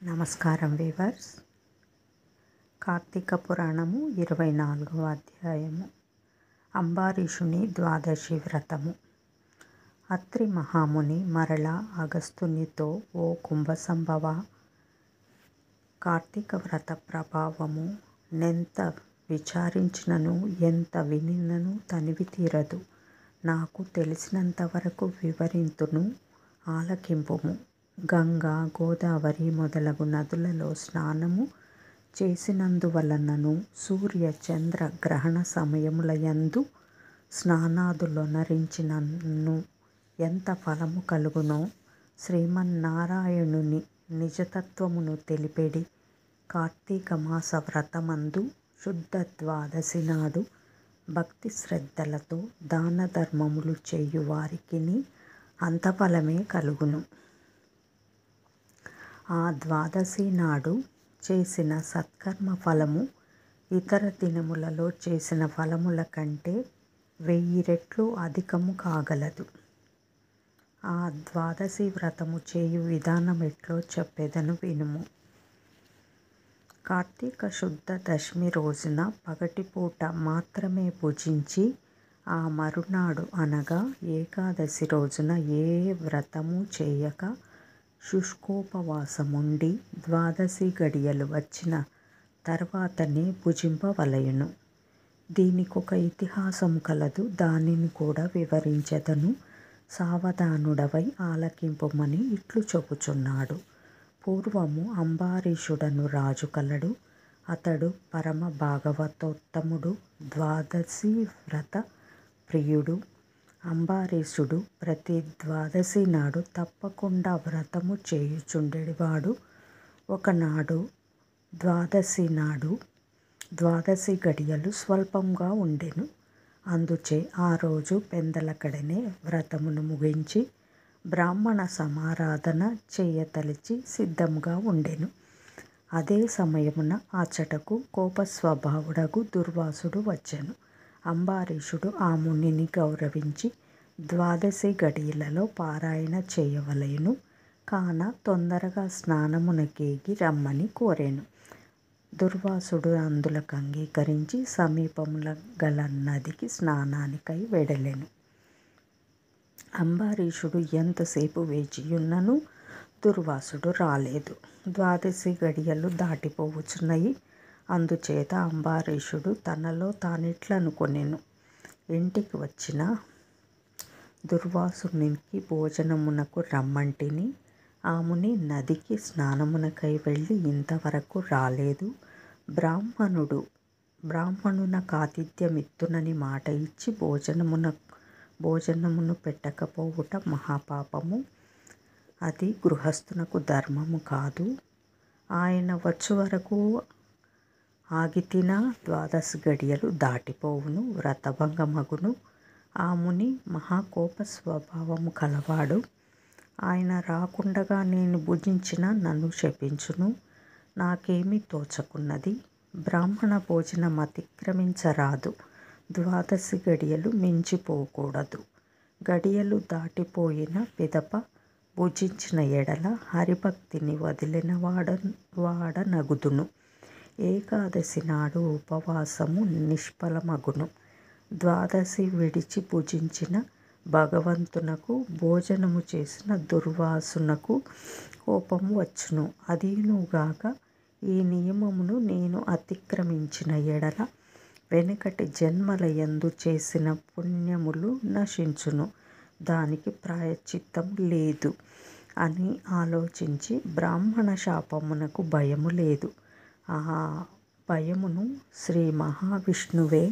నమస్కారం వీవర్స్. కార్తీక పురాణము 24వ అధ్యాయము. అంబరీషుని ద్వాదశి వ్రతము. అత్రి మహాముని మరల అగస్త్యునితో, ఓ కుంభసంభవ, కార్తీక వ్రత ప్రభావము నెంత విచారించినను ఎంత వినినను తనివి తీరదు. నాకు తెలిసినంతవరకు వివరింతును, ఆలకింపుము. గంగా, గోదావరి మొదలగు నదులలో స్నానము చేసినందువలనను, సూర్య చంద్ర గ్రహణ సమయములయందు స్నానాదులొనరించినను ఎంత ఫలము కలుగునో శ్రీమన్నారాయణుని నిజతత్వమును తెలిపెడి కార్తీక మాస వ్రతమందు శుద్ధ ద్వాదశి నాడు భక్తి శ్రద్ధలతో దాన ధర్మములు చేయువారికిని అంత ఫలమే కలుగును. ఆ ద్వాదశి నాడు చేసిన సత్కర్మ ఫలము ఇతర దినములలో చేసిన ఫలముల కంటే 1000 రెట్లు అధికము కాగలదు. ఆ ద్వాదశి వ్రతము చేయు విధానమెట్లో చెప్పెదను వినుము. కార్తీక శుద్ధ దశమి రోజున పగటిపూట మాత్రమే భుజించి, ఆ మరునాడు అనగా ఏకాదశి రోజున ఏ వ్రతము చేయక శుష్కోపవాసముండి ద్వాదశి గడియలు వచ్చిన తర్వాతనే భుజింపవలయును. దీనికొక ఇతిహాసము కలదు, దానిని కూడా వివరించెదను. సావధానుడవై ఆలకింపుమని ఇట్లు చెప్పుచున్నాడు. పూర్వము అంబరీషుడను రాజు కలడు. అతడు పరమ భాగవతోత్తముడు, ద్వాదశి వ్రత ప్రియుడు. అంబరీషుడు ప్రతి ద్వాదశి నాడు తప్పకుండా వ్రతము చేయుచుండెడివాడు. ఒకనాడు ద్వాదశి గడియలు స్వల్పంగా ఉండెను. అందుచే ఆ రోజు పెందలకడనే వ్రతమును ముగించి బ్రాహ్మణ సమారాధన చేయతలిచి సిద్ధంగా ఉండెను. అదే సమయమున అచ్చటకు కోపస్వభావుడగు దుర్వాసుడు వచ్చెను. అంబరీషుడు ఆ మునిని గౌరవించి ద్వాదశి గడియలలో పారాయణ చేయవలెను కాన తొందరగా స్నానమునకేగి రమ్మని కోరెను. దుర్వాసుడు అందులకు అంగీకరించి సమీపముల గల నదికి స్నానానికై వెడలెను. అంబరీషుడు ఎంతసేపు వేచియున్నను దుర్వాసుడు రాలేదు. ద్వాదశి గడియలు దాటిపోవుచున్నయి. అందుచేత అంబరీషుడు తనలో తానిట్లనుకొనెను, ఇంటికి వచ్చిన దుర్వాసునికి భోజనమునకు రమ్మంటిని. ఆ ముని నదికి స్నానమునకై వెళ్ళి ఇంతవరకు రాలేదు. బ్రాహ్మణునకాతిథ్యమిత్తునని మాట ఇచ్చి భోజనమును పెట్టకపోవుట మహాపాపము. అది గృహస్థునకు ధర్మము కాదు. ఆయన వచ్చు వరకు ఆగితినా ద్వాదశి గడియలు దాటిపోవును, వ్రతభంగమగును. ఆ ముని మహాకోప స్వభావము కలవాడు. ఆయన రాకుండగా నేను భుజించిన నన్ను శపించును. నాకేమీ తోచకున్నది. బ్రాహ్మణ భోజనం అతిక్రమించరాదు. ద్వాదశి గడియలు మించిపోకూడదు. గడియలు దాటిపోయిన పిదప భుజించిన ఎడల హరిభక్తిని వదిలిన వాడనగుదును. ఏకాదశి నాడు ఉపవాసము నిష్ఫలమగును. ద్వాదశి విడిచి భుజించిన భగవంతునకు భోజనము చేసిన దుర్వాసునకు కోపము వచ్చును. అదీనుగాక ఈ నియమమును నేను అతిక్రమించిన ఎడల వెనుకటి జన్మలయందు చేసిన పుణ్యములు నశించును. దానికి ప్రాయశ్చిత్తము లేదు అని ఆలోచించి బ్రాహ్మణ శాపమునకు భయము లేదు. ఆ భయమును శ్రీ మహావిష్ణువే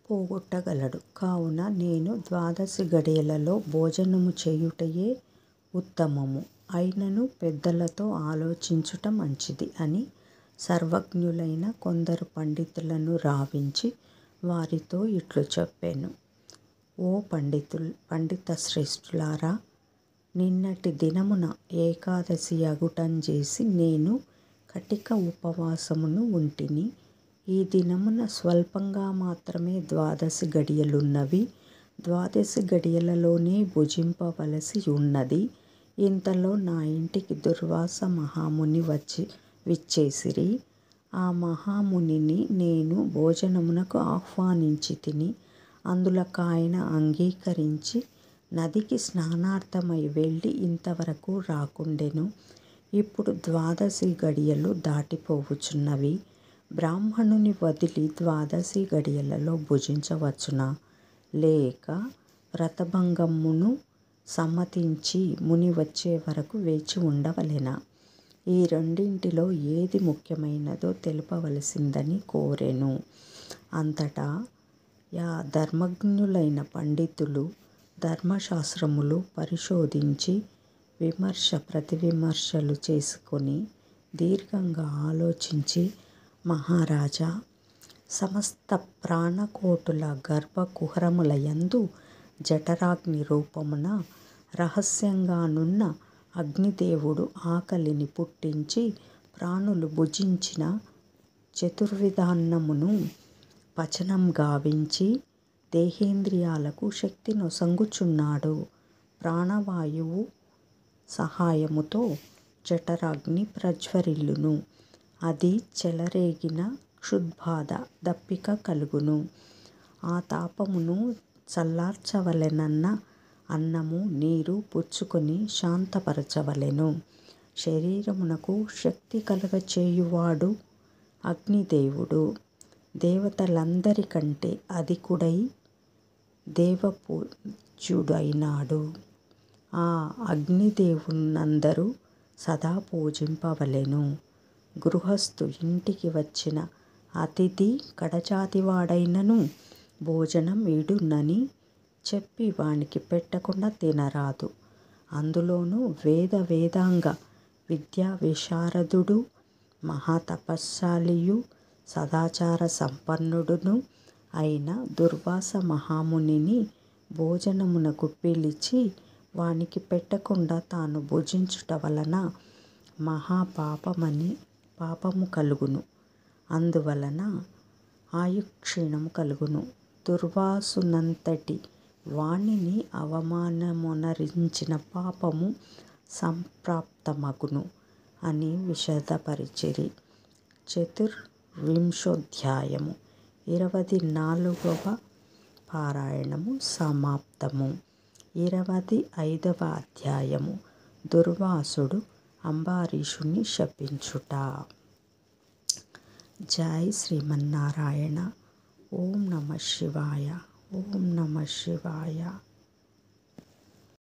పోగొట్టగలడు. కావున నేను ద్వాదశి గడియలలో భోజనము చేయుటయే ఉత్తమము. అయినను పెద్దలతో ఆలోచించుట మంచిది అని సర్వజ్ఞులైన కొందరు పండితులను రావించి వారితో ఇట్లు చెప్పెను. ఓ పండిత శ్రేష్ఠులారా, నిన్నటి దినమున ఏకాదశి అగుటంజేసి నేను కటిక ఉపవాసమును ఉంటిని. ఈ దినమున స్వల్పంగా మాత్రమే ద్వాదశి గడియలున్నవి. ద్వాదశి గడియలలోనే భుజింపవలసి ఉన్నది. ఇంతలో నా ఇంటికి దుర్వాస మహాముని విచ్చేసిరి. ఆ మహామునిని నేను భోజనమునకు ఆహ్వానించి తిని అందులకాయన అంగీకరించి నదికి స్నానార్థమై వెళ్ళి ఇంతవరకు రాకుండెను. ఇప్పుడు 12 గడియలు దాటిపోవుచున్నవి. బ్రాహ్మణుని వదిలి 12 గడియలలో భుజించవచ్చునా, లేక వ్రతభంగమును సమ్మతించి ముని వచ్చే వరకు వేచి ఉండవలెనా? ఈ రెండింటిలో ఏది ముఖ్యమైనదో తెలుపవలసిందని కోరెను. అంతటా ధర్మజ్ఞులైన పండితులు ధర్మశాస్త్రములు పరిశోధించి విమర్శ ప్రతివిమర్శలు చేసుకొని దీర్ఘంగా ఆలోచించి, మహారాజా, సమస్త ప్రాణకోటుల గర్భకుహరముల యందు జఠరాగ్ని రూపమున రహస్యంగానున్న అగ్నిదేవుడు ఆకలిని పుట్టించి ప్రాణులు భుజించిన చతుర్విధాన్నమును పచనం గావించి దేహేంద్రియాలకు శక్తి నొసంగుచున్నాడు. ప్రాణవాయువు సహాయముతో జఠరాగ్ని ప్రజ్వరిల్లును. అది చెలరేగిన క్షుద్బాధ దప్పిక కలుగును. ఆ తాపమును చల్లార్చవలెనన్న అన్నము నీరు పుచ్చుకొని శాంతపరచవలెను. శరీరమునకు శక్తి కలుగచేయువాడు అగ్నిదేవుడు. దేవతలందరికంటే అధికుడై దేవపూజ్యుడైనాడు. ఆ అగ్నిదేవునందరూ సదా పూజింపవలెను. గృహస్థు ఇంటికి వచ్చిన అతిథి కడజాతివాడైనను భోజనం ఈడునని చెప్పి వానికి పెట్టకుండా తినరాదు. అందులోనూ వేదాంగ విద్యా విశారదుడు, మహాతపశ్శాలియు, సదాచార సంపన్నుడును అయిన దుర్వాస మహామునిని భోజనమునకు పిలిచి వానికి పెట్టకుండా తాను భుజించుట వలన పాపము కలుగును. అందువలన ఆయుక్షీణము కలుగును. దుర్వాసునంతటి వానిని అవమానమొనరించిన పాపము సంప్రాప్తమగును అని విశదపరిచిరి. 24వ 24వ పారాయణము సమాప్తము. 25వ అధ్యాయము దుర్వాసుడు అంబరీషుని శపించుట. జై శ్రీమన్నారాయణ. ఓం నమః శివాయ. ఓం నమః శివాయ.